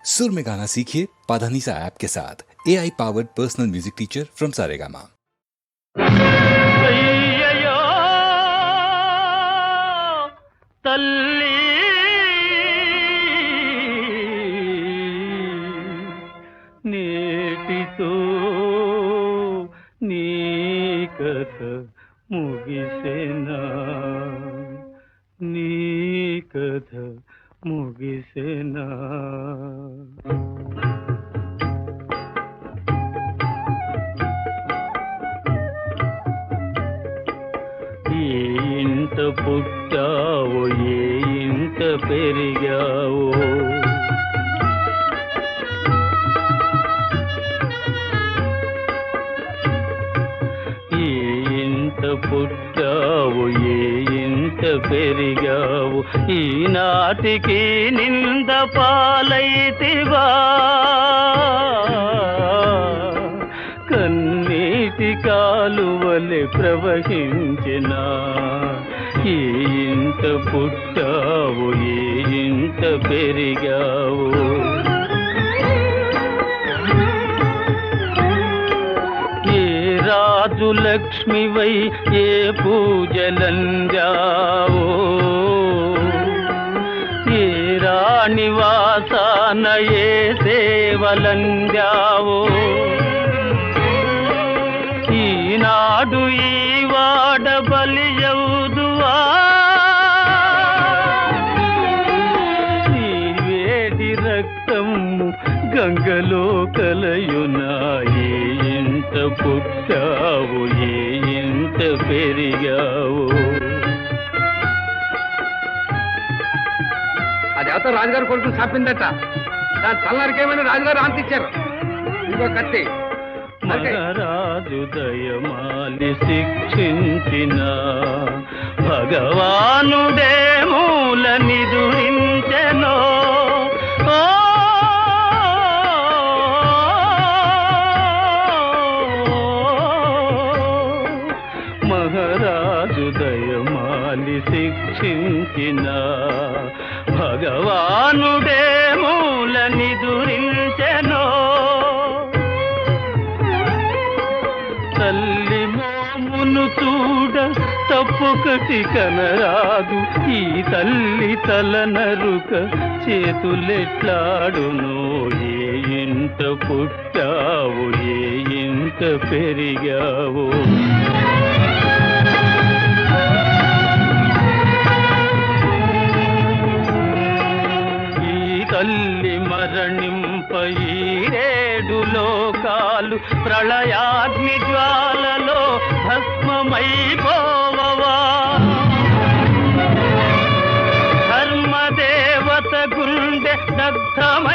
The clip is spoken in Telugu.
सुर में गाना सीखिए पाधानीसा ऐप के साथ। AI powered personal music teacher from Saregama. అయ్యయ్యో తల్లి నేటితో నీ కథ ముగిసెనా, నీ కథ ముగిసెనా. ఏ ఇంట పుట్టావో, ఏ ఇంట పెరిగావో, ఏ ఇంట పుట్టావో, ఏ ఇంట పెరిగావు, ఈనాటికి నింద పాలైతివా, కన్నీటి కాలువలే ప్రవహించిన. ఏ ఇంట పుట్టావు, ఏ ఇంట పెరిగావు, ఏ రాజు లక్ష్మివై ఏ పూజలందావో, ఏ రాణి వాసాన ఏ సేవలందావో, ఈనాడు ఈ వాడ బలియౌదువా, ఈ వేడి రక్తము గంగలో కలయునా. ఏ ఇంట పుట్టావు, ఏ ఇంట పెరిగావు. అది అవతో రాజుగారు కొడుకు చాపిందట. దాని తలనరికేమని రాజుగారు ఆంతిచ్చారు. ఇంకో కత్తి మగరాజు దయమాలి శిక్షించిన భగవానుడే మూల నిదురించెనో. మహారాజు దయమాలి శిక్షించిన భగవానుడే మూల నిదురించెనో. తల్లి మోమును చూడ తప్పొకటి కనరాదు, ఈ తల్లి తల నరుక చేతులెట్లాడునో. ఏ ఇంట పుట్టావు, ఏ ఇంట పెరిగావు. ఈ తల్లి మరణింప ఈ రేడు లోకాలు ప్రళయాగ్ని జ్వాలలో భస్మమైపోవా. ధర్మదేవత గుండె దగ్ధమై